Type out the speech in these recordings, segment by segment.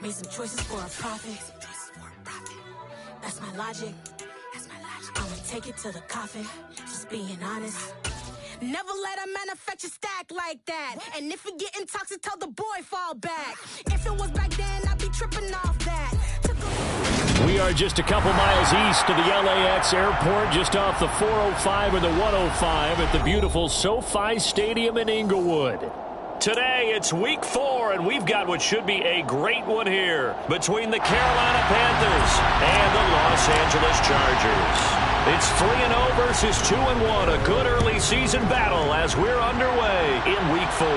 Made some choices for a profit. That's my logic. I'ma take it to the coffin. Just being honest. Never let a manufacture stack like that. And if it getting toxic, tell the boy fall back. If it was back then, I'd be tripping off that. We are just a couple miles east of the LAX airport, just off the 405 or the 105 at the beautiful SoFi Stadium in Inglewood. Today, it's week 4, and we've got what should be a great one here between the Carolina Panthers and the Los Angeles Chargers. It's 3-0 versus 2-1, a good early season battle as we're underway in week 4.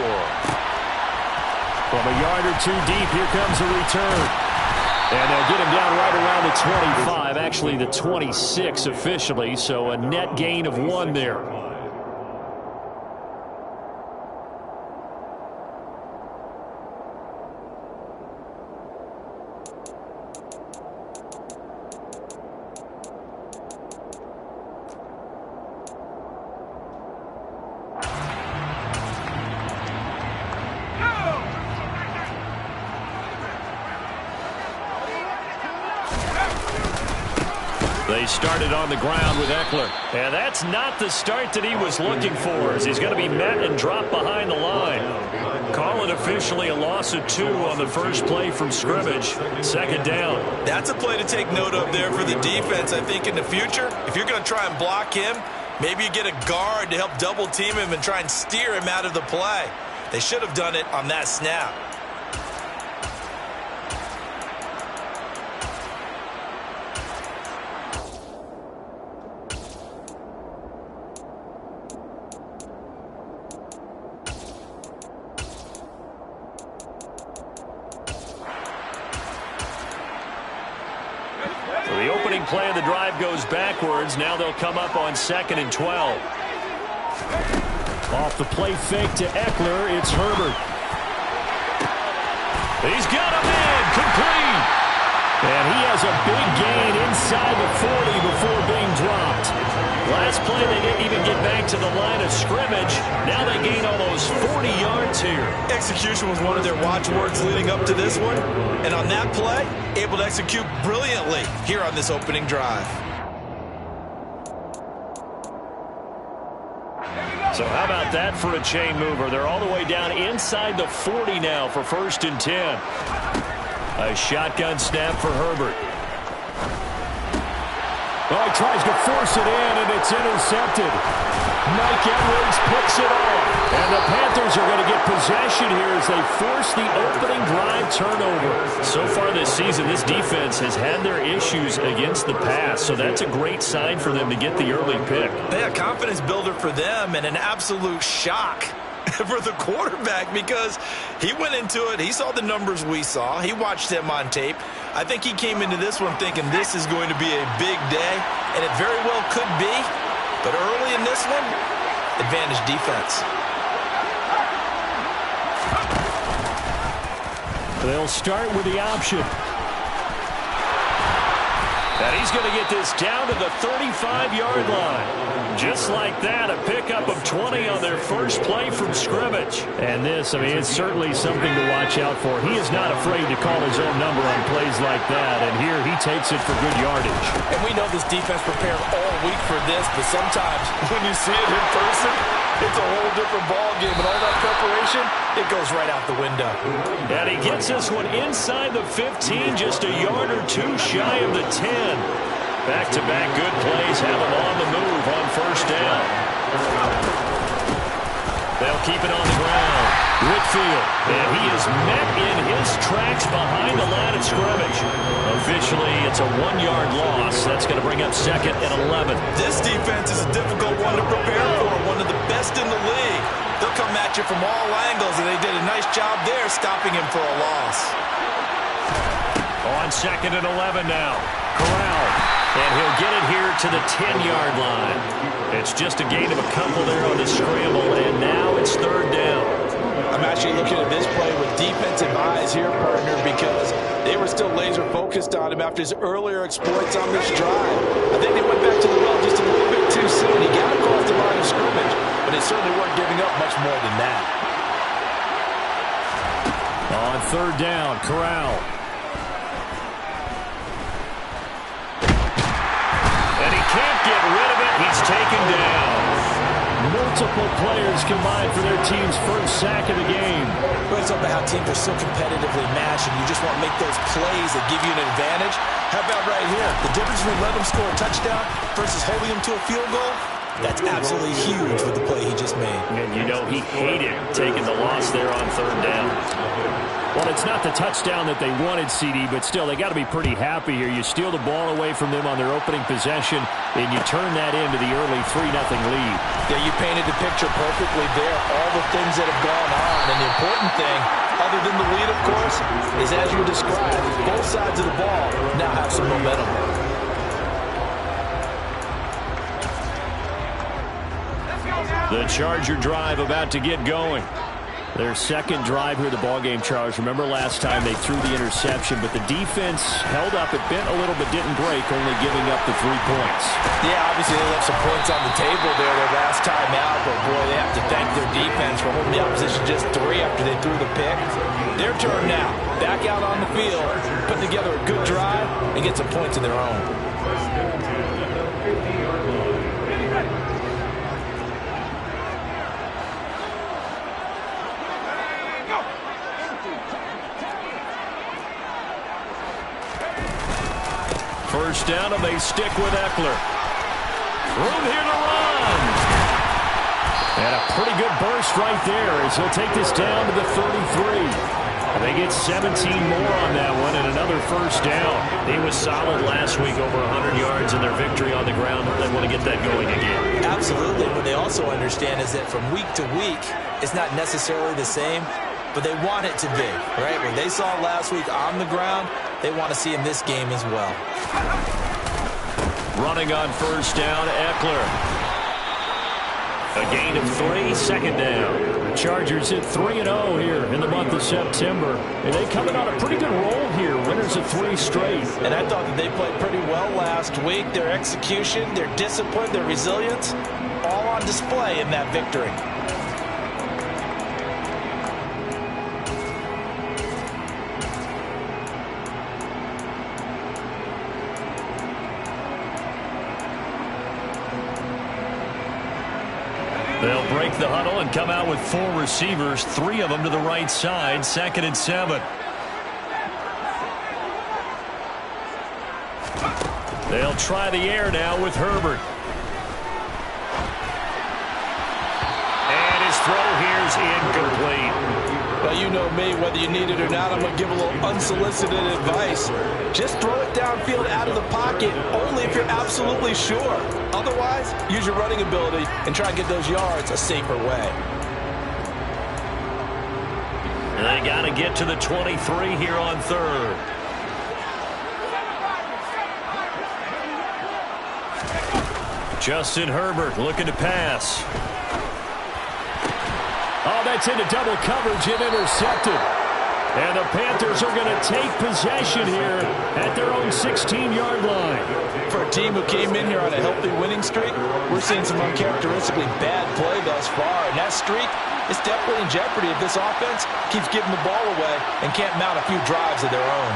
From a yard or two deep, here comes a return. And they'll get him down right around the 25, actually the 26 officially, so a net gain of 1 there. They started on the ground with Eckler. And that's not the start that he was looking for, as he's going to be met and dropped behind the line. Call it officially a loss of 2 on the first play from scrimmage. Second down. That's a play to take note of there for the defense. I think in the future, if you're going to try and block him, maybe you get a guard to help double team him and try and steer him out of the play. They should have done it on that snap. The opening play of the drive goes backwards. Now they'll come up on 2nd and 12. Off the play fake to Eckler, it's Herbert. He's got him in, complete. And he has a big gain inside the 40 before being dropped. Last play, they didn't even get back to the line of scrimmage. Now they gain almost 40 yards here. Execution was one of their watchwords leading up to this one. And on that play, able to execute brilliantly here on this opening drive. So how about that for a chain mover? They're all the way down inside the 40 now for 1st and 10. A shotgun snap for Herbert. Oh, he tries to force it in, and it's intercepted. Mike Edwards picks it off. And the Panthers are going to get possession here as they force the opening drive turnover. So far this season, this defense has had their issues against the pass, so that's a great sign for them to get the early pick. Yeah, confidence builder for them and an absolute shock for the quarterback because he went into it. He saw the numbers we saw. He watched them on tape. I think he came into this one thinking this is going to be a big day, and it very well could be. But early in this one, advantage defense. They'll start with the option. And he's going to get this down to the 35-yard line. Just like that, a pickup of 20 on their first play from scrimmage. And this, I mean, it's certainly something to watch out for. He is not afraid to call his own number on plays like that, and here he takes it for good yardage. And we know this defense prepared all week for this, but sometimes when you see it in person, it's a whole different ballgame, and all that preparation, it goes right out the window. And he gets this one inside the 15, just a yard or two shy of the 10. Back-to-back good plays have him on the move on 1st down. They'll keep it on the ground. Whitfield, and he is met in his tracks behind the line of scrimmage. Officially, it's a 1-yard loss. That's going to bring up 2nd and 11. This defense is a difficult one to prepare for, one of the best in the league. They'll come at you from all angles, and they did a nice job there stopping him for a loss. On 2nd and 11 now. Corral. And he'll get it here to the 10-yard line. It's just a gain of a couple there on the scramble, and now it's 3rd down. I'm actually looking at this play with defensive eyes here, partner, because they were still laser-focused on him after his earlier exploits on this drive. I think they went back to the well just a little bit too soon. He got across the line of scrimmage, but they certainly weren't giving up much more than that. On 3rd down, Corral. second down. Multiple players combined for their team's first sack of the game. Well, it's about how teams are so competitively matched, and you just want to make those plays that give you an advantage. How about right here? The difference between letting them score a touchdown versus holding them to a field goal, that's absolutely huge with the play he just made. And you know he hated taking the loss there on third down. Well, it's not the touchdown that they wanted, CD, but still, they got to be pretty happy here. You steal the ball away from them on their opening possession, and you turn that into the early 3-0 lead. Yeah, you painted the picture perfectly there, all the things that have gone on. And the important thing, other than the lead, of course, is as you described, both sides of the ball now have some momentum. The Charger drive about to get going. Their second drive here, the ballgame, Charles. Remember last time they threw the interception, but the defense held up. It bent a little but didn't break, only giving up the 3 points. Yeah, obviously they left some points on the table there their last time out, but boy, they have to thank their defense for holding the opposition just 3 after they threw the pick. Their turn now. Back out on the field, put together a good drive, and get some points of their own. First down, and they stick with Eckler. Room here to run. And a pretty good burst right there as he'll take this down to the 33. And they get 17 more on that one and another first down. He was solid last week, over 100 yards in their victory on the ground. They want to get that going again. Absolutely. What they also understand is that from week to week, it's not necessarily the same, but they want it to be, right? When they saw it last week on the ground, they want to see in this game as well. Running on first down, Eckler. A gain of 3, second down. The Chargers hit 3-0 here in the month of September. And they coming on a pretty good roll here. Winners of 3 straight. And I thought that they played pretty well last week. Their execution, their discipline, their resilience, all on display in that victory. They'll break the huddle and come out with 4 receivers, 3 of them to the right side, 2nd and 7. They'll try the air now with Herbert. And his throw here's incomplete. Well, you know me, whether you need it or not, I'm going to give a little unsolicited advice. Just throw it downfield out of the pocket, only if you're absolutely sure. Otherwise, use your running ability and try and get those yards a safer way. And they got to get to the 23 here on 3rd. Justin Herbert looking to pass. Oh, that's into double coverage and intercepted. And the Panthers are going to take possession here at their own 16-yard line. For a team who came in here on a healthy winning streak, we're seeing some uncharacteristically bad play thus far. And that streak is definitely in jeopardy if this offense keeps giving the ball away and can't mount a few drives of their own.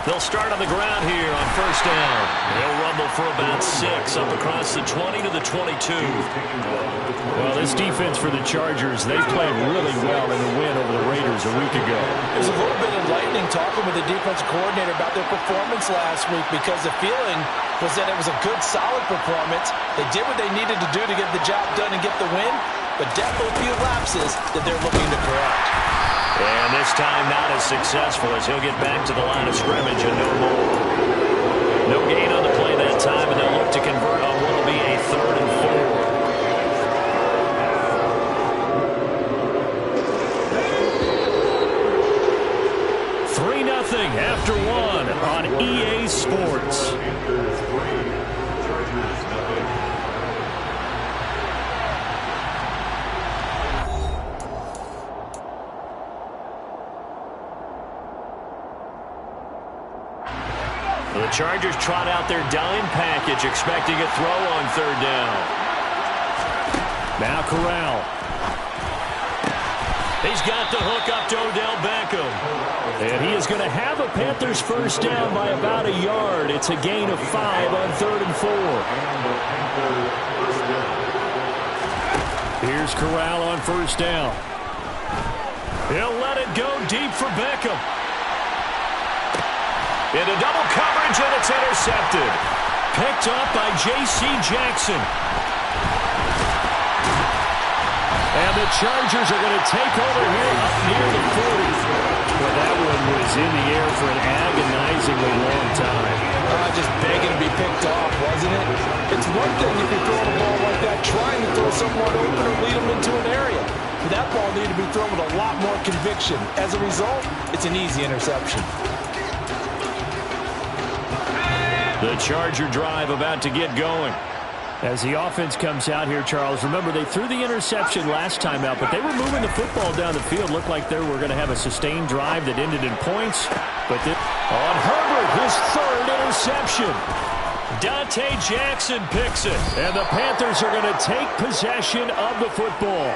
They'll start on the ground here on first down. They'll rumble for about 6 up across the 20 to the 22. Well, this defense for the Chargers, they played really well in the win over the Raiders a week ago. It was a little bit enlightening talking with the defensive coordinator about their performance last week because the feeling was that it was a good, solid performance. They did what they needed to do to get the job done and get the win, but definitely a few lapses that they're looking to correct. And this time not as successful as he'll get back to the line of scrimmage and no more. No gain on the play that time, and they'll look to convert on what will be a 3rd and 4. 3-0 after 1 on EA Sports. The Chargers trot out their dime package, expecting a throw on 3rd down. Now Corral. He's got the hook up to Odell Beckham. is going to have a Panthers first down by about a yard. It's a gain of 5 on 3rd and 4. Here's Corral on first down. He'll let it go deep for Beckham. Into double coverage, and it's intercepted. Picked up by J.C. Jackson. And the Chargers are going to take over here up near the 40. Well, that one was in the air for an agonizingly long time. Just begging to be picked off, wasn't it? It's one thing if you're throwing a ball like that, trying to throw someone open or lead them into an area. But that ball needed to be thrown with a lot more conviction. As a result, it's an easy interception. The Charger drive about to get going. As the offense comes out here, Charles, remember they threw the interception last time out, but they were moving the football down the field. Looked like they were going to have a sustained drive that ended in points. But on Herbert, his 3rd interception. Dante Jackson picks it, and the Panthers are going to take possession of the football.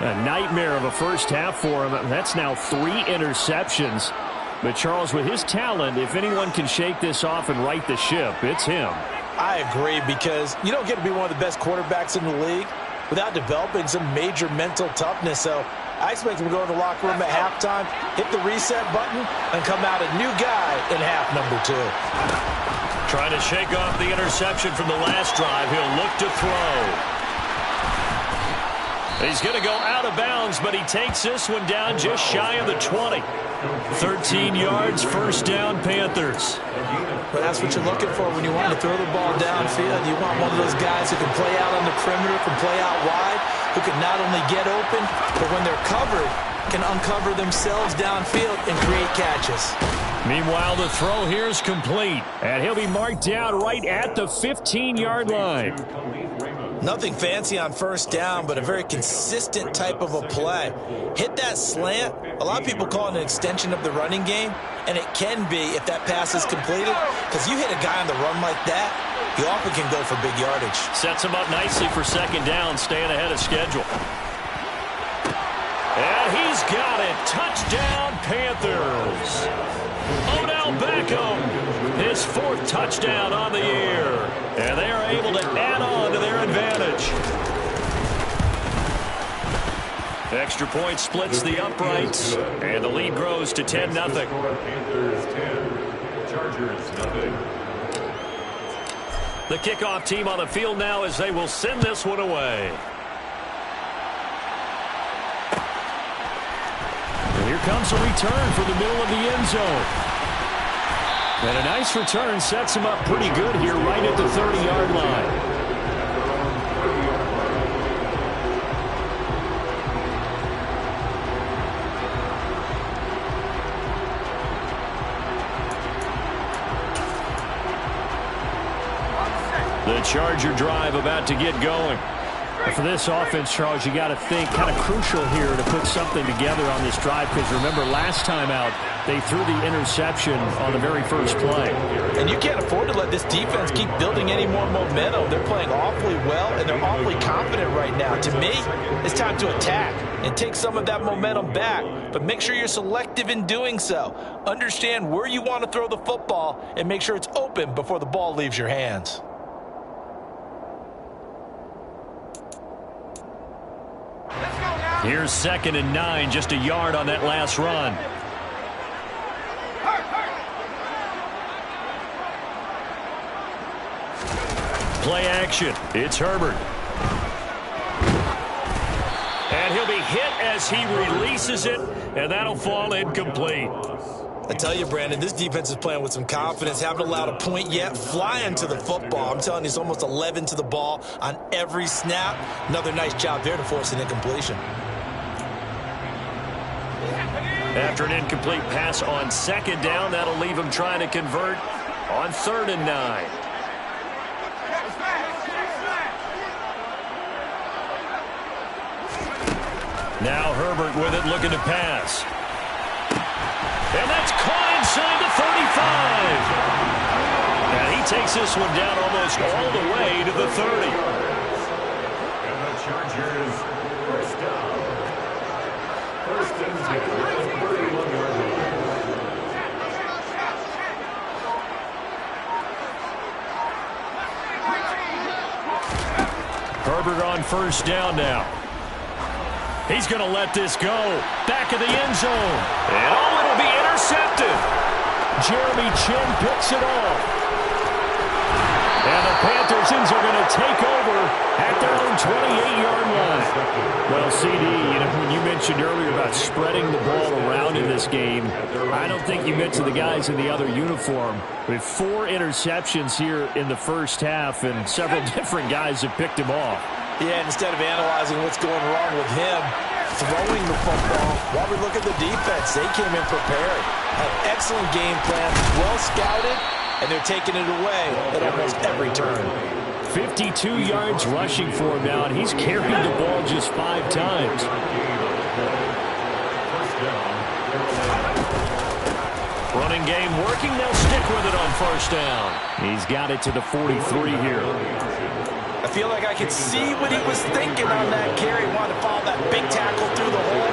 A nightmare of a first half for him. That's now 3 interceptions. But Charles, with his talent, if anyone can shake this off and right the ship, it's him. I agree, because you don't get to be one of the best quarterbacks in the league without developing some major mental toughness. So I expect him to go in the locker room at halftime, hit the reset button, and come out a new guy in half number 2. Trying to shake off the interception from the last drive. He'll look to throw. He's going to go out of bounds, but he takes this one down just shy of the 20. 13 yards, first down, Panthers. But that's what you're looking for when you want to throw the ball downfield. You want one of those guys who can play out on the perimeter, can play out wide, who can not only get open, but when they're covered, can uncover themselves downfield and create catches. Meanwhile, the throw here is complete, and he'll be marked down right at the 15-yard line. Nothing fancy on first down, but a very consistent type of a play. Hit that slant. A lot of people call it an extension of the running game, and it can be if that pass is completed, because you hit a guy on the run like that, you often can go for big yardage. Sets him up nicely for second down, staying ahead of schedule. And he's got it. Touchdown, Panthers. Odell Beckham, his 4th touchdown on the year. And they are able to add on to their advantage. Extra point splits the uprights, and the lead grows to 10-0. The kickoff team on the field now as they will send this one away. And here comes a return for the middle of the end zone. And a nice return sets him up pretty good here right at the 30-yard line. The Charger drive about to get going. For this offense, Charles, you got to think kind of crucial here to put something together on this drive, because remember last time out they threw the interception on the very first play. And you can't afford to let this defense keep building any more momentum. They're playing awfully well, and they're awfully confident right now. To me, it's time to attack and take some of that momentum back, but make sure you're selective in doing so. Understand where you want to throw the football and make sure it's open before the ball leaves your hands. Here's 2nd and 9, just a yard on that last run. Play action. It's Herbert. And he'll be hit as he releases it, and that'll fall incomplete. I tell you, Brandon, this defense is playing with some confidence. Haven't allowed a point yet. Flying to the football. I'm telling you, it's almost 11 to the ball on every snap. Another nice job there to force an incompletion. After an incomplete pass on 2nd down, that'll leave him trying to convert on 3rd and 9. Now Herbert with it, looking to pass. And that's caught inside the 35. And he takes this one down almost all the way to the 30. And the Chargers first down. First and 10. Herbert on first down now. He's going to let this go. Back of the end zone. And it'll be intercepted. Jeremy Chinn picks it off. And the Panthers are going to take over at their own 28-yard line. Well, CD, when you mentioned earlier about spreading the ball around in this game, I don't think you mentioned the guys in the other uniform. With 4 interceptions here in the first half, and several different guys have picked him off. Yeah, instead of analyzing what's going wrong with him throwing the football, while we look at the defense, they came in prepared. Had excellent game plan, well scouted, and they're taking it away at almost every turn. 52 yards rushing for him now, and he's carried the ball just 5 times. Running game working. They'll stick with it on first down. He's got it to the 43 here. I feel like I could see what he was thinking on that carry. Wanted to follow that big tackle through the hole.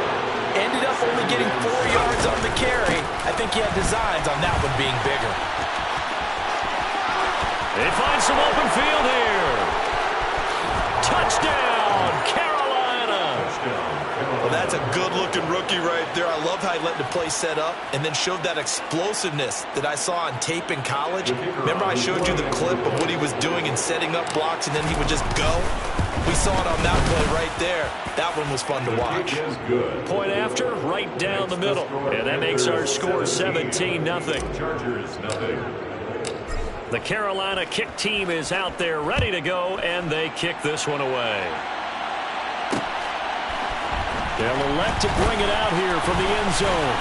Ended up only getting 4 yards on the carry. I think he had designs on that one being bigger. They find some open field here. Touchdown, Carolina. Well, that's a good-looking rookie right there. I love how he let the play set up and then showed that explosiveness that I saw on tape in college. Remember I showed you the clip of what he was doing and setting up blocks, and then he would just go? We saw it on that play right there. That one was fun to watch. Point after, right down the middle. And that makes our score 17-0. Chargers, nothing. The Carolina kick team is out there ready to go, and they kick this one away. They'll elect to bring it out here from the end zone.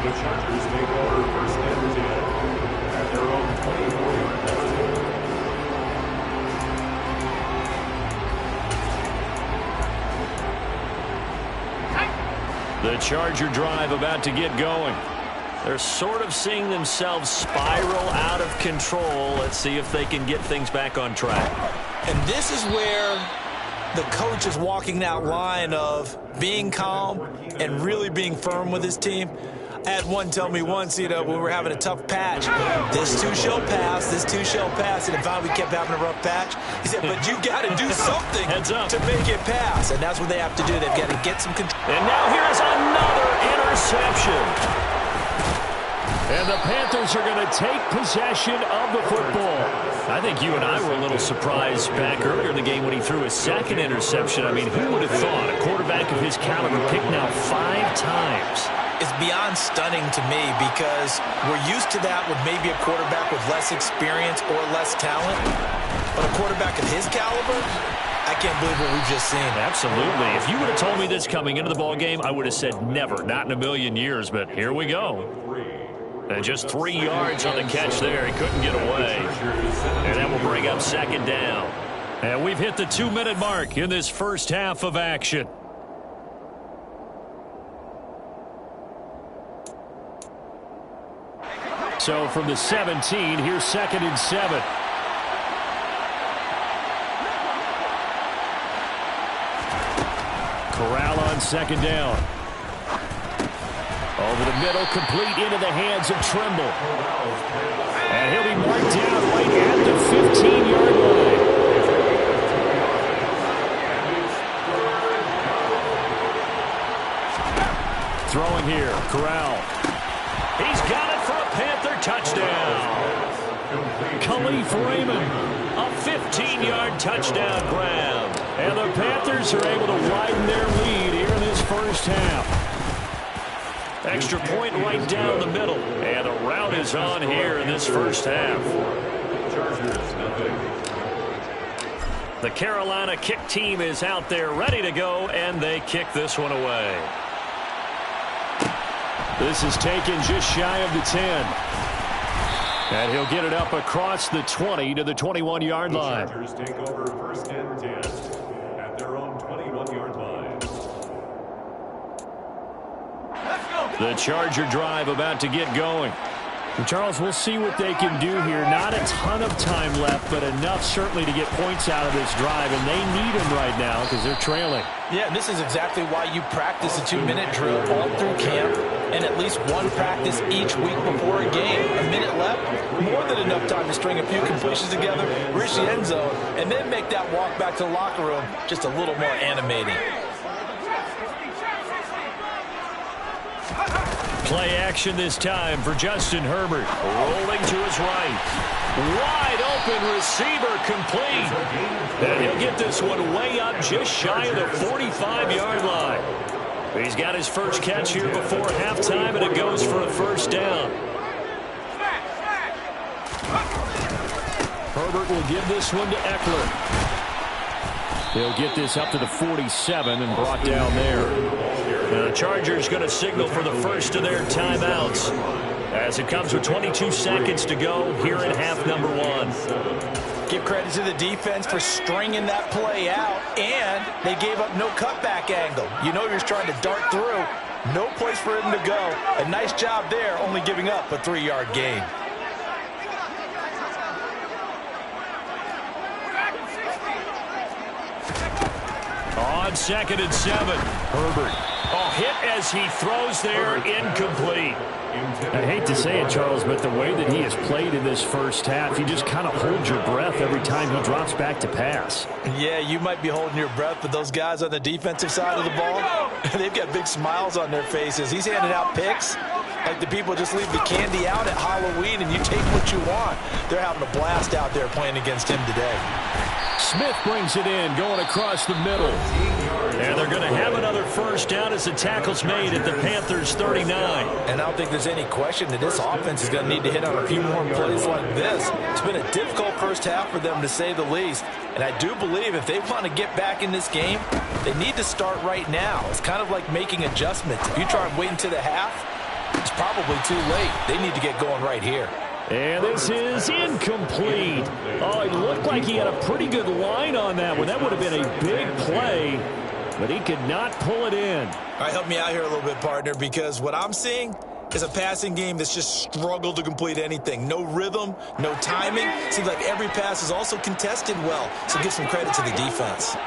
The Chargers take over first and 10 at their own 24-yard line. The Charger drive about to get going. They're sort of seeing themselves spiral out of control. Let's see if they can get things back on track. And this is where the coach is walking that line of being calm and really being firm with his team. I had one tell me once, when we were having a tough patch, this too shall pass, this too shall pass. And if we kept having a rough patch, he said, but you got to do something to make it pass. And that's what they have to do. They've got to get some control. And now here's another interception. And the Panthers are going to take possession of the football. I think you and I were a little surprised back earlier in the game when he threw his second interception. I mean, who would have thought a quarterback of his caliber picked now 5 times? It's beyond stunning to me because we're used to that with maybe a quarterback with less experience or less talent. But a quarterback of his caliber, I can't believe what we've just seen. Absolutely. If you would have told me this coming into the ball game, I would have said never, not in a million years. But here we go. And just 3 yards on the catch there. He couldn't get away. And that will bring up second down. And we've hit the 2-minute mark in this first half of action. So from the 17, here's 2nd and 7. Corral on second down. Over the middle, complete into the hands of Trimble. And he'll be marked down right at the 15-yard line. Throwing here, Corral. He's got it for a Panther touchdown. Khalif Raymond, a 15-yard touchdown grab. And the Panthers are able to widen their lead here in this first half. Extra point right down the middle. And the route is on here in this first half. The Carolina kick team is out there ready to go, and they kick this one away. This is taken just shy of the 10. And he'll get it up across the 20 to the 21-yard line. Chargers take over first and 10 at their own 21-yard line. The Charger drive about to get going. Charles, we'll see what they can do here. Not a ton of time left, but enough certainly to get points out of this drive, and they need them right now because they're trailing. Yeah, and this is exactly why you practice a 2-minute drill all through camp and at least one practice each week before a game. A minute left, more than enough time to string a few completions together, reach the end zone, and then make that walk back to the locker room just a little more animating. Play action this time for Justin Herbert. Rolling to his right. Wide open receiver complete. And he'll get this one way up just shy of the 45-yard line. He's got his first catch here before halftime, and it goes for a first down. Herbert will give this one to Eckler. He'll get this up to the 47 and brought down there. The Chargers going to signal for the first of their timeouts as it comes with 22 seconds to go here in half number one. Give credit to the defense for stringing that play out, and they gave up no cutback angle. You know he was trying to dart through. No place for him to go. A nice job there, only giving up a 3-yard gain. On 2nd and 7, Herbert. Oh, hit as he throws there, incomplete. I hate to say it, Charles, but the way that he has played in this first half, you just kind of hold your breath every time he drops back to pass. Yeah, you might be holding your breath, but those guys on the defensive side of the ball, they've got big smiles on their faces. He's handing out picks like the people just leave the candy out at Halloween and you take what you want. They're having a blast out there playing against him today. Smith brings it in, going across the middle. And they're going to have another first down as the tackle's made at the Panthers' 39. And I don't think there's any question that this offense is going to need to hit on a few more plays like this. It's been a difficult first half for them, to say the least. And I do believe if they want to get back in this game, they need to start right now. It's kind of like making adjustments. If you try and wait until the half, it's probably too late. They need to get going right here. And this is incomplete. Oh, it looked like he had a pretty good line on that one. That would have been a big play, but he could not pull it in. All right, help me out here a little bit, partner, because what I'm seeing is a passing game that's just struggled to complete anything. No rhythm, no timing. Seems like every pass is also contested well, so give some credit to the defense.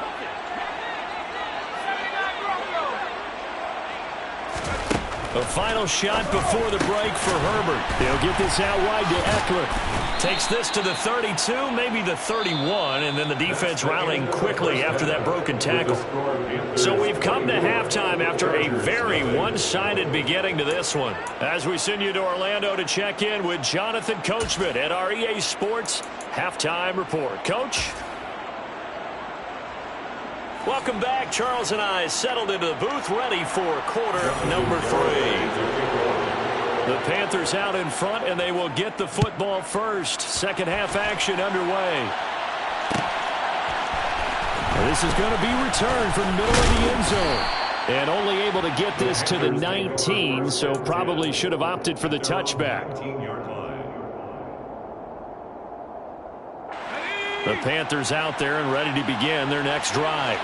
The final shot before the break for Herbert. They'll get this out wide to Eckler. Takes this to the 32, maybe the 31, and then the defense rallying quickly after that broken tackle. So we've come to halftime after a very one-sided beginning to this one. As we send you to Orlando to check in with Jonathan Coachman at our EA Sports Halftime Report. Coach? Welcome back. Charles and I settled into the booth, ready for quarter number 3. The Panthers out in front, and they will get the football first. Second half action underway. This is going to be returned from the middle of the end zone. And only able to get this to the 19, so probably should have opted for the touchback. The Panthers out there and ready to begin their next drive.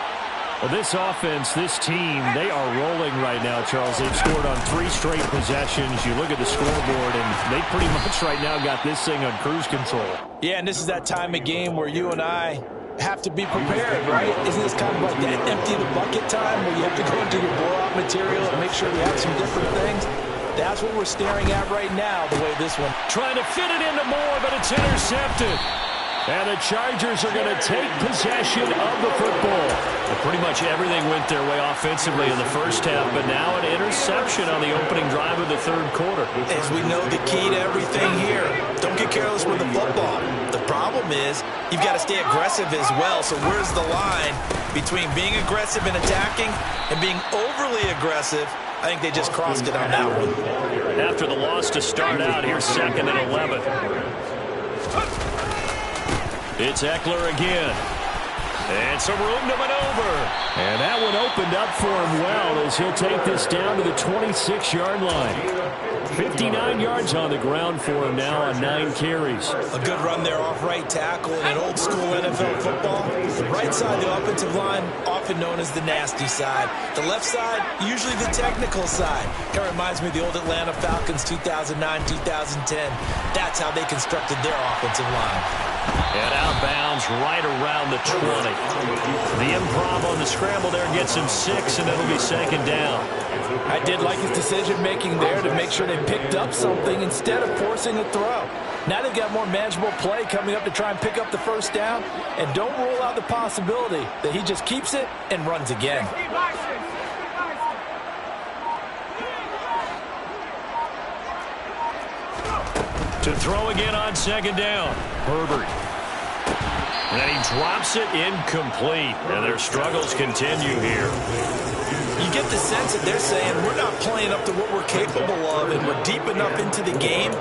Well, this offense, this team, they are rolling right now, Charles. They've scored on 3 straight possessions. You look at the scoreboard, and they pretty much right now got this thing on cruise control. Yeah, and this is that time of game where you and I have to be prepared, right? Isn't this kind of like that empty the bucket time where you have to go into your blowout material and make sure we have some different things? That's what we're staring at right now, the way this one. Trying to fit it into Moore, but it's intercepted. And the Chargers are going to take possession of the football. And pretty much everything went their way offensively in the first half, but now an interception on the opening drive of the third quarter. As we know, the key to everything here, don't get careless with the football. The problem is you've got to stay aggressive as well. So where's the line between being aggressive and attacking and being overly aggressive? I think they just crossed it on that one. After the loss to start out, here's 2nd and 11. It's Eckler again. And some room to maneuver. And that one opened up for him well as he'll take this down to the 26-yard line. 59 yards on the ground for him now on 9 carries. A good run there off right tackle in an old school NFL football. The right side, the offensive line, often known as the nasty side. The left side, usually the technical side. Kind of reminds me of the old Atlanta Falcons 2009-2010. That's how they constructed their offensive line. And outbounds right around the 20. The improv on the scramble there gets him 6, and it'll be second down. I did like his decision-making there to make sure they picked up something instead of forcing a throw. Now they've got more manageable play coming up to try and pick up the first down, and don't rule out the possibility that he just keeps it and runs again. To throw again on second down. Herbert. And he drops it incomplete. And their struggles continue here. You get the sense that they're saying we're not playing up to what we're capable of, and we're deep enough into the game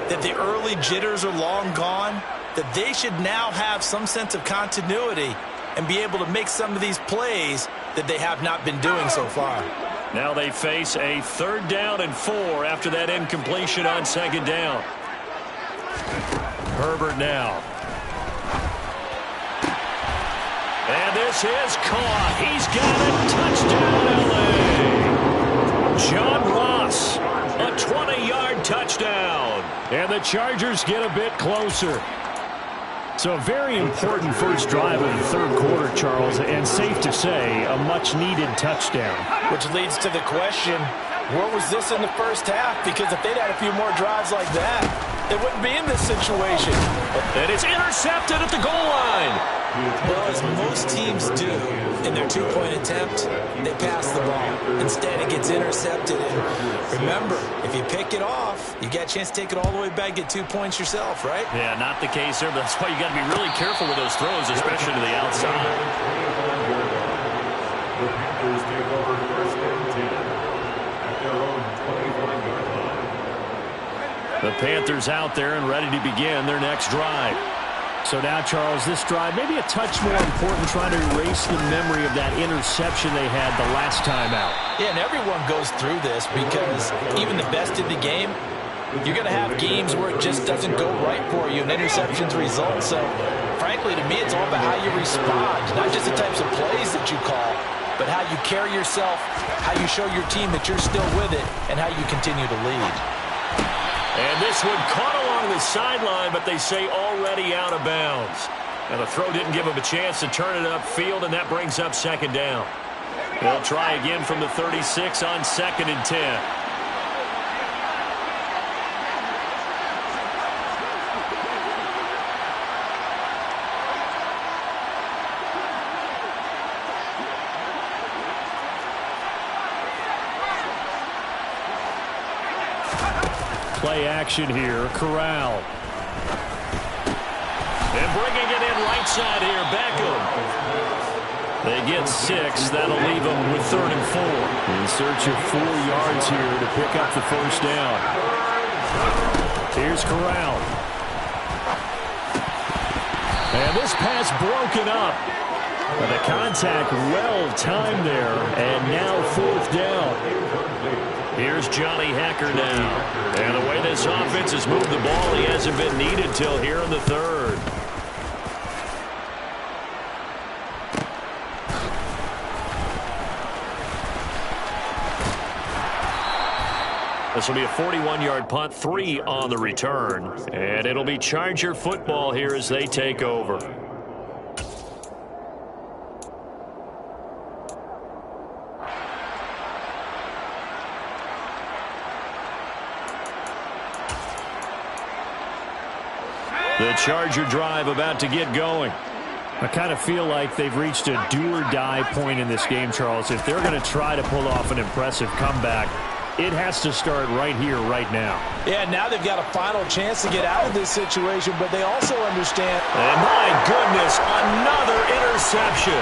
that the early jitters are long gone, that they should now have some sense of continuity and be able to make some of these plays that they have not been doing so far. Now they face a 3rd down and 4 after that incompletion on second down. Herbert now. And this is caught. He's got it. Touchdown, L.A. John Ross, a 20-yard touchdown. And the Chargers get a bit closer. So a very important first drive of the 3rd quarter, Charles, and safe to say, a much-needed touchdown. Which leads to the question, where was this in the first half? Because if they'd had a few more drives like that, they wouldn't be in this situation. And it's intercepted at the goal line. Well, as most teams do in their 2-point attempt, they pass the ball. Instead, it gets intercepted. And remember, if you pick it off, you get a chance to take it all the way back, get 2 points yourself, right? Yeah, not the case there, but that's why you got to be really careful with those throws, especially to the outside. The Panthers take over 1st and 10 at their own 21-yard line. The Panthers out there and ready to begin their next drive. So now, Charles, this drive maybe a touch more important, trying to erase the memory of that interception they had the last time out. Yeah, and everyone goes through this because even the best in the game, you're going to have games where it just doesn't go right for you and interceptions result. So, frankly, to me, it's all about how you respond, not just the types of plays that you call, but how you carry yourself, how you show your team that you're still with it, and how you continue to lead. And this one caught along the sideline, but they say already out of bounds. And the throw didn't give him a chance to turn it upfield, and that brings up second down. They'll try again from the 36 on 2nd and 10. Play action here. Corral. And bringing it in right side here. Beckham. They get 6. That'll leave them with 3rd and 4. In search of 4 yards here to pick up the first down. Here's Corral. And this pass broken up. But the contact well timed there. And now 4th down. Here's Johnny Hekker now. And the way this offense has moved the ball, he hasn't been needed till here in the 3rd. This will be a 41-yard punt, 3 on the return. And it'll be Charger football here as they take over. The Charger drive about to get going. I kind of feel like they've reached a do-or-die point in this game, Charles. If they're going to try to pull off an impressive comeback, it has to start right here, right now. Yeah, now they've got a final chance to get out of this situation, but they also understand. And my goodness, another interception.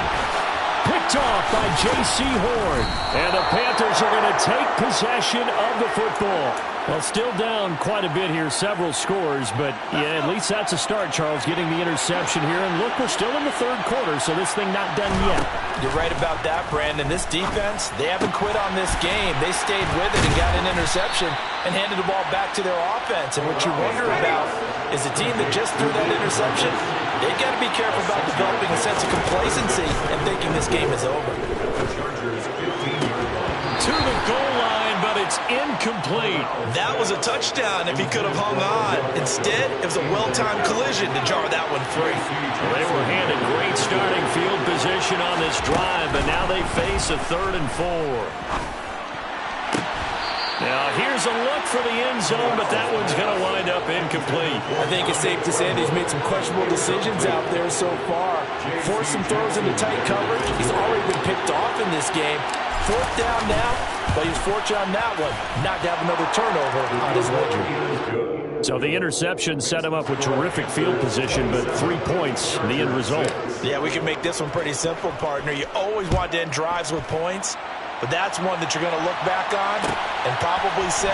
Picked off by J.C. Horn. And the Panthers are going to take possession of the football. Well, still down quite a bit here, several scores, but yeah, at least that's a start, Charles, getting the interception here. And look, we're still in the third quarter, so this thing not done yet. You're right about that, Brandon. This defense, they haven't quit on this game. They stayed with it and got an interception and handed the ball back to their offense. And what you wonder about is a team that just threw that interception, they've got to be careful about developing a sense of complacency and thinking this game is over. To the goal line, but it's incomplete. That was a touchdown if he could have hung on. Instead, it was a well-timed collision to jar that one free. Well, they were handed great starting field position on this drive, but now they face a 3rd and 4. Now, here's a look for the end zone, but that one's going to wind up incomplete. I think it's safe to say that he's made some questionable decisions out there so far. Forced some throws into tight coverage. He's already been picked off in this game. 4th down now, but he's fortunate on that one not to have another turnover on his ledger. So the interception set him up with terrific field position, but 3 points, the end result. Yeah, we can make this one pretty simple, partner. You always want to end drives with points, but that's one that you're going to look back on and probably say,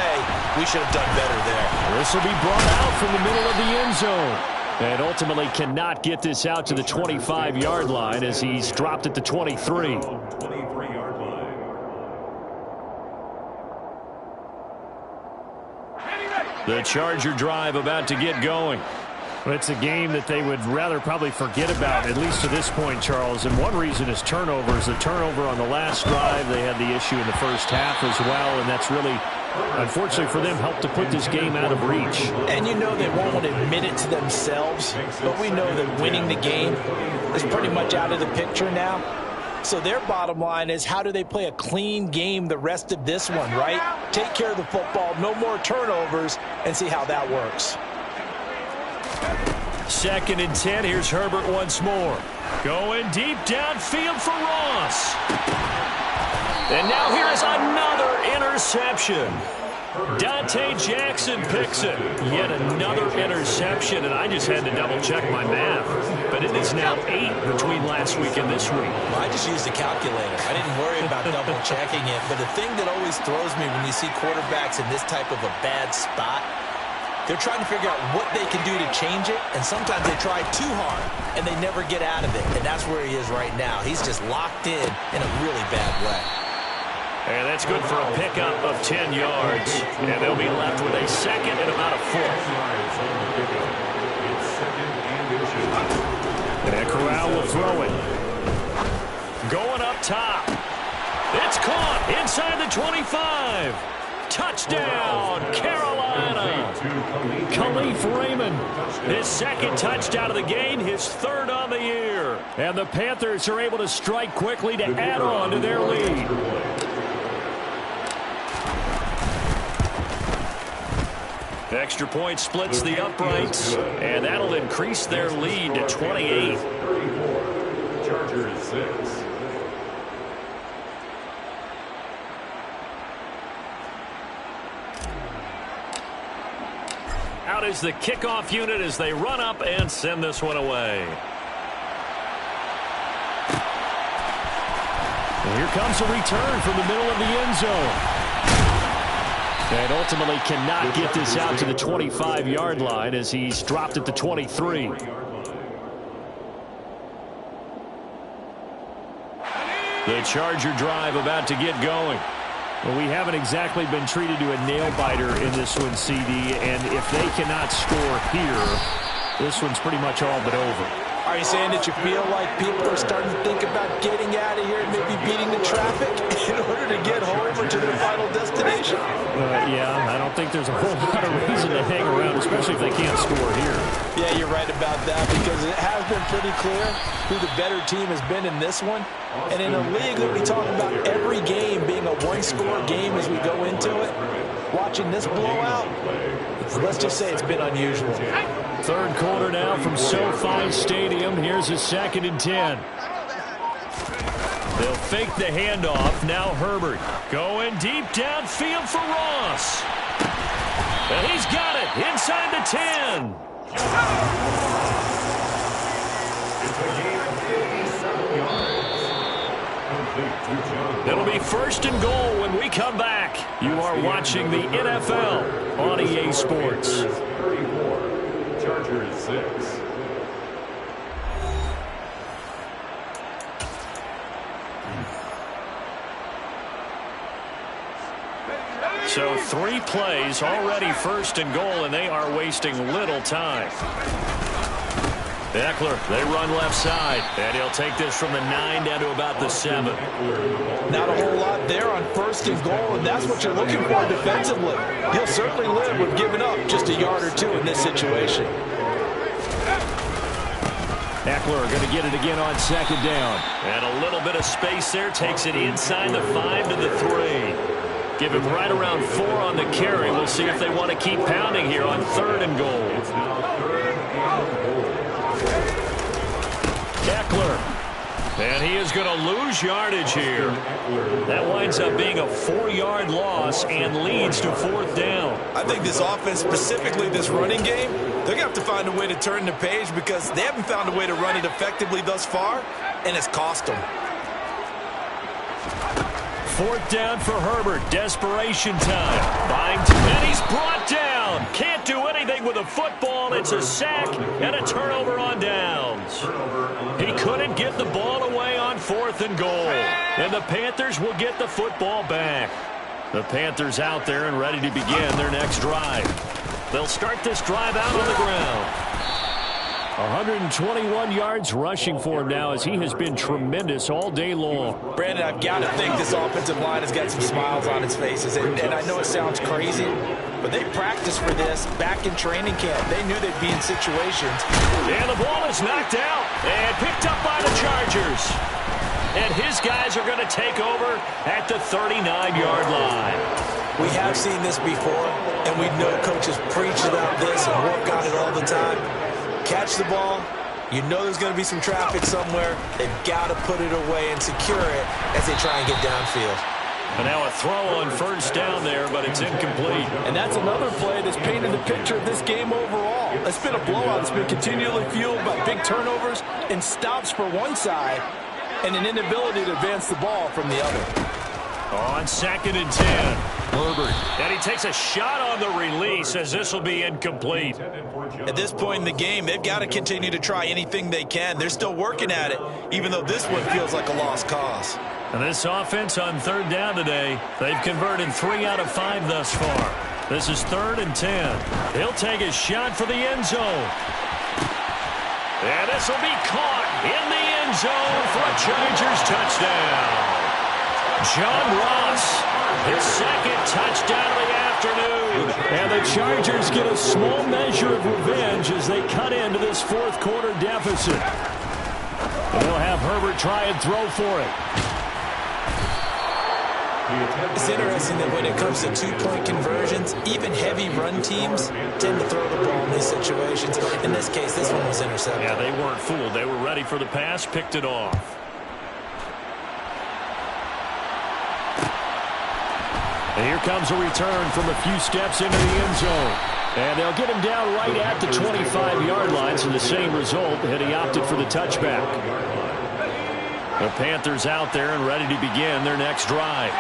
we should have done better there. This will be brought out from the middle of the end zone. And ultimately cannot get this out to the 25-yard line as he's dropped at the 23. The Charger drive about to get going. It's a game that they would rather probably forget about, at least to this point, Charles. And one reason is turnovers. The turnover on the last drive, they had the issue in the first half as well, and that's really, unfortunately for them, helped to put this game out of reach. And you know they won't want to admit it to themselves, but we know that winning the game is pretty much out of the picture now. So their bottom line is, how do they play a clean game the rest of this one, right? Take care of the football, no more turnovers, and see how that works. 2nd and 10. Here's Herbert once more. Going deep downfield for Ross. And now here's another interception. Dante Jackson picks it. Yet another interception, and I just had to double-check my math. But it is now 8 between last week and this week. Well, I just used a calculator. I didn't worry about double-checking it. But the thing that always throws me when you see quarterbacks in this type of a bad spot, they're trying to figure out what they can do to change it, and sometimes they try too hard, and they never get out of it. And that's where he is right now. He's just locked in a really bad way. And that's good for a pickup of 10 yards. And they'll be left with a 2nd and about a 4th. And Corral will throw it. Going up top. It's caught inside the 25. Touchdown, Carolina. Khalif Raymond, his 2nd touchdown of the game, his 3rd on the year. And the Panthers are able to strike quickly to add on to their lead. Extra point splits the uprights, and that'll increase their lead to 28. Chargers 6. Out is the kickoff unit as they run up and send this one away. And here comes a return from the middle of the end zone. And ultimately cannot get this out to the 25-yard line as he's dropped at the 23. The Charger drive about to get going. Well, we haven't exactly been treated to a nail-biter in this one, CD, and if they cannot score here, this one's pretty much all but over. Are you saying that you feel like people are starting to think about getting out of here and maybe beating the traffic in order to get home or to their final destination? Yeah, I don't think there's a whole lot of reason to hang around, especially if they can't score here. Yeah, you're right about that, because it has been pretty clear who the better team has been in this one. And in a league that we talk about every game being a one-score game as we go into it, watching this blowout, let's just say it's been unusual. 3rd quarter now from SoFi Stadium. Here's a 2nd and 10. They'll fake the handoff. Now Herbert going deep downfield for Ross. And he's got it inside the 10. It'll be first and goal when we come back. You are watching the NFL on EA Sports. 34, Chargers 6. So 3 plays already first and goal, and they are wasting little time. Eckler, they run left side, and he'll take this from the 9 down to about the 7. Not a whole lot there on first and goal, and that's what you're looking for defensively. He'll certainly live with giving up just a yard or 2 in this situation. Eckler going to get it again on second down. And a little bit of space there, takes it inside the 5 to the 3. Give him right around 4 on the carry. We'll see if they want to keep pounding here on third and goal. Eckler. And he is going to lose yardage here. That winds up being a 4-yard loss and leads to 4th down. I think this offense, specifically this running game, they're going to have to find a way to turn the page because they haven't found a way to run it effectively thus far, and it's cost them. 4th down for Herbert. Desperation time. Byington, and he's brought down. Can't do anything with a football. It's a sack and a turnover on downs. He couldn't get the ball away on 4th and goal. And the Panthers will get the football back. The Panthers out there and ready to begin their next drive. They'll start this drive out on the ground. 121 yards rushing for him now as he has been tremendous all day long. Brandon, I've got to think this offensive line has got some smiles on its faces. And I know it sounds crazy, but they practiced for this back in training camp. They knew they'd be in situations. And the ball is knocked out and picked up by the Chargers. And his guys are going to take over at the 39-yard line. We have seen this before, and we know coaches preach about this and work on it all the time. Catch the ball. You know there's going to be some traffic somewhere. They've got to put it away and secure it as they try and get downfield. And now a throw on first down there, but it's incomplete. And that's another play that's painted the picture of this game overall. It's been a blowout. It's been continually fueled by big turnovers and stops for one side and an inability to advance the ball from the other. On 2nd and 10, Herbert. And he takes a shot on the release as this will be incomplete. At this point in the game, they've got to continue to try anything they can. They're still working at it, even though this one feels like a lost cause. And this offense on 3rd down today, they've converted 3 out of 5 thus far. This is 3rd and 10. He'll take a shot for the end zone. And this will be caught in the end zone for a Chargers touchdown. John Ross, his 2nd touchdown of the afternoon. And the Chargers get a small measure of revenge as they cut into this 4th quarter deficit. And they'll have Herbert try and throw for it. It's interesting that when it comes to 2-point conversions, even heavy run teams tend to throw the ball in these situations. In this case, this one was intercepted. Yeah, they weren't fooled. They were ready for the pass, picked it off. And here comes a return from a few steps into the end zone. And they'll get him down right at the 25-yard line, so the same result, and he opted for the touchback. The Panthers out there and ready to begin their next drive.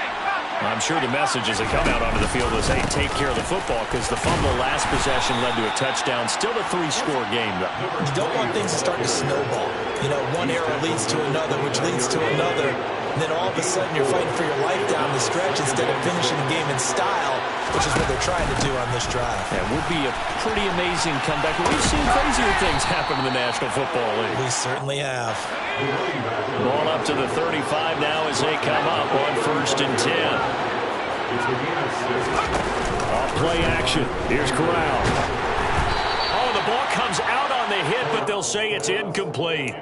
I'm sure the messages that come out onto the field was, hey, take care of the football, because the fumble last possession led to a touchdown. Still a 3-score game, though. You don't want things to start to snowball. You know, one error leads to another, which leads to another. And then all of a sudden you're fighting for your life down the stretch instead of finishing the game in style, which is what they're trying to do on this drive. That would be a pretty amazing comeback. We've seen crazier things happen in the National Football League. We certainly have. Ball up to the 35 now as they come up on 1st and 10. Off play action. Here's Corral. Oh, the ball comes out on the hit, but they'll say it's incomplete.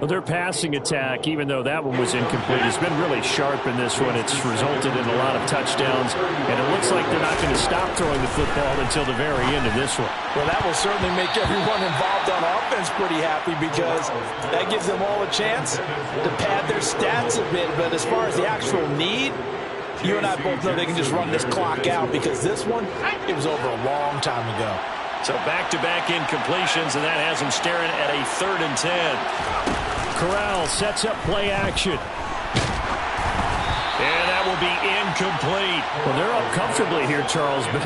Well, their passing attack, even though that one was incomplete, has been really sharp in this one. It's resulted in a lot of touchdowns, and it looks like they're not going to stop throwing the football until the very end of this one. Well, that will certainly make everyone involved on offense pretty happy because that gives them all a chance to pad their stats a bit. But as far as the actual need, you and I both know they can just run this clock out because this one, it was over a long time ago. So back-to-back incompletions, and that has them staring at a 3rd and 10. Corral sets up play action. And that will be incomplete. Well, they're up comfortably here, Charles, but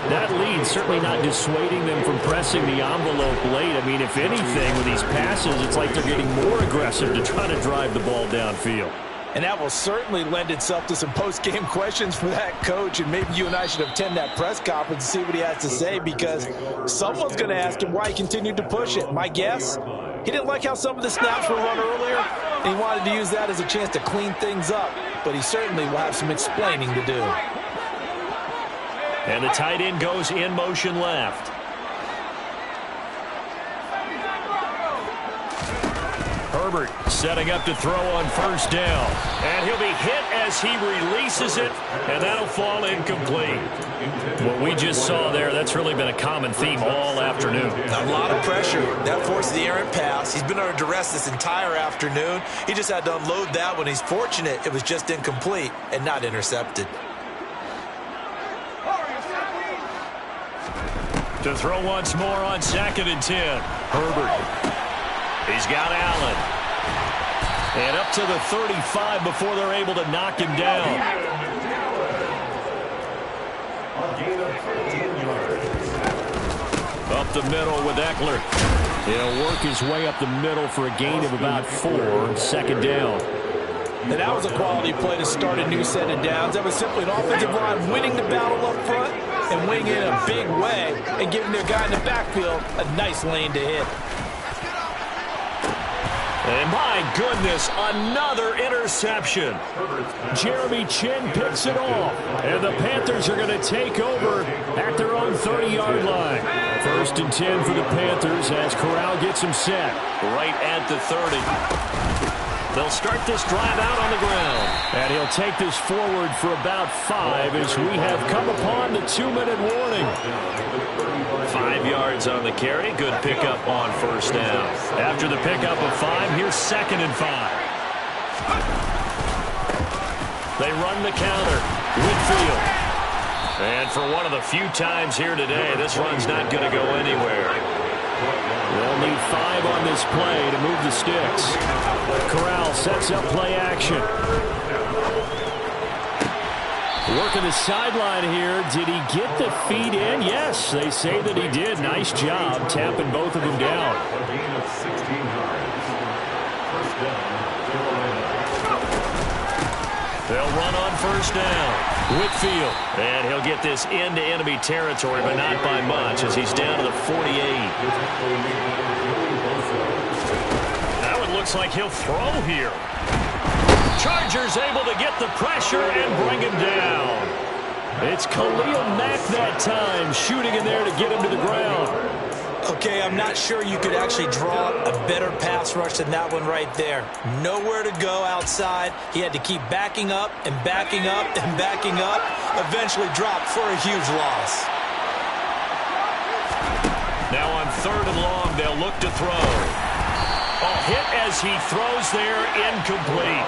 that lead certainly not dissuading them from pressing the envelope late. I mean, if anything, with these passes, it's like they're getting more aggressive to try to drive the ball downfield. And that will certainly lend itself to some post-game questions for that coach. And maybe you and I should attend that press conference and see what he has to say, because someone's going to ask him why he continued to push it. My guess, he didn't like how some of the snaps were run earlier, and he wanted to use that as a chance to clean things up. But he certainly will have some explaining to do. And the tight end goes in motion left. Herbert setting up to throw on first down. And he'll be hit as he releases it, and that'll fall incomplete. What we just saw there, that's really been a common theme all afternoon. A lot of pressure. That forced the errant pass. He's been under duress this entire afternoon. He just had to unload that one. He's fortunate it was just incomplete and not intercepted. To throw once more on 2nd and 10. Herbert. He's got Allen. And up to the 35 before they're able to knock him down. Up the middle with Eckler. He'll work his way up the middle for a gain of about 4, 2nd down. And that was a quality play to start a new set of downs. That was simply an offensive line winning the battle up front and winning in a big way and giving their guy in the backfield a nice lane to hit. And my goodness, another interception. Jeremy Chinn picks it off. And the Panthers are going to take over at their own 30-yard line. 1st and 10 for the Panthers as Corral gets him set. Right at the 30. They'll start this drive out on the ground. And he'll take this forward for about 5 as we have come upon the 2-minute warning. 5 yards on the carry. Good pickup on first down. After the pickup of 5, here's 2nd and 5. They run the counter. Whitfield. And for one of the few times here today, this run's not going to go anywhere. They'll need 5 on this play to move the sticks. Corral sets up play action. Working the sideline here. Did he get the feet in? Yes, they say that he did. Nice job tapping both of them down. They'll run on first down. Whitfield. And he'll get this into enemy territory, but not by much as he's down to the 48. Now it looks like he'll throw here. Chargers able to get the pressure and bring him down. It's Khalil Mack that time, shooting in there to get him to the ground. Okay, I'm not sure you could actually draw a better pass rush than that one right there. Nowhere to go outside. He had to keep backing up and backing up and backing up. Eventually dropped for a huge loss. Now on 3rd and long, they'll look to throw. A hit as he throws there, incomplete.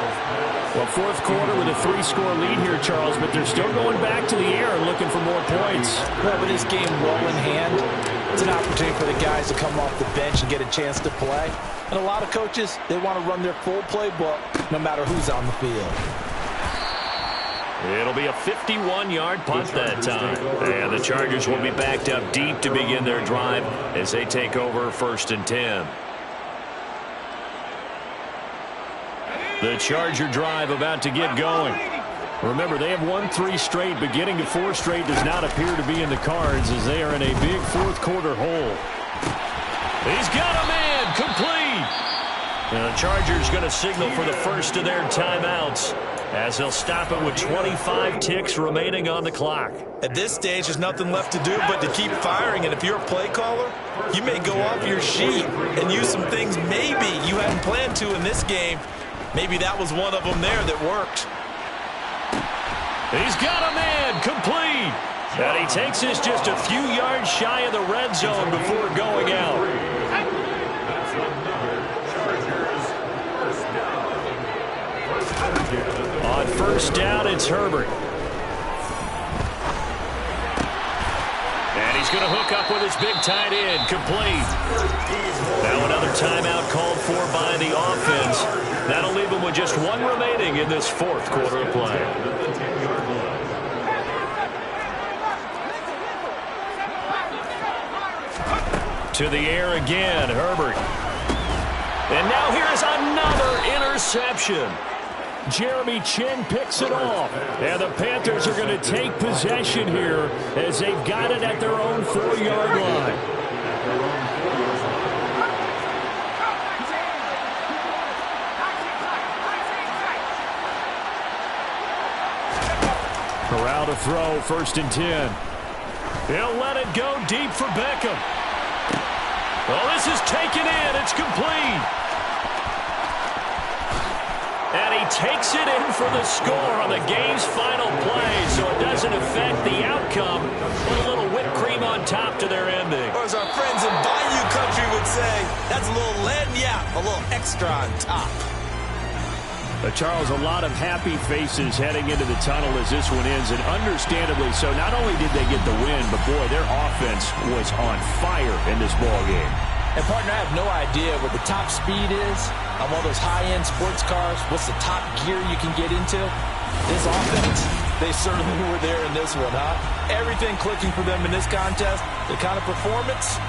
Well, 4th quarter with a 3-score lead here, Charles, but they're still going back to the air and looking for more points. Well, with this game well in hand, it's an opportunity for the guys to come off the bench and get a chance to play. And a lot of coaches, they want to run their full playbook no matter who's on the field. It'll be a 51-yard punt that time. And the Chargers will be backed up deep to begin their drive as they take over 1st and 10. The Charger drive about to get going. Remember, they have won 3 straight, but getting to 4 straight does not appear to be in the cards as they are in a big 4th quarter hole. He's got a man, complete. And the Chargers going to signal for the first of their timeouts as they'll stop it with 25 ticks remaining on the clock. At this stage, there's nothing left to do but to keep firing. And if you're a play caller, you may go off your sheet and use some things maybe you hadn't planned to in this game. Maybe that was one of them there that worked. He's got a man, complete. And he takes this just a few yards shy of the red zone before going out. On first down, it's Herbert. And he's going to hook up with his big tight end, complete. Now another timeout called for by the offense. That'll leave them with just one remaining in this fourth quarter of play. To the air again, Herbert. And now here's another interception. Jeremy Chinn picks it off. And the Panthers are going to take possession here as they've got it at their own 4-yard line. Corral to throw, 1st and 10. He'll let it go deep for Beckham. Well, this is taken in. It's complete. And he takes it in for the score on the game's final play, so it doesn't affect the outcome. Put a little whipped cream on top to their ending. Or as our friends in Bayou Country would say, that's a little lagniappe, a little extra on top. Charles, a lot of happy faces heading into the tunnel as this one ends, and understandably so. Not only did they get the win, but, boy, their offense was on fire in this ballgame. And, partner, I have no idea what the top speed is on one of those high-end sports cars. What's the top gear you can get into? This offense, they certainly were there in this one, huh? Everything clicking for them in this contest, the kind of performance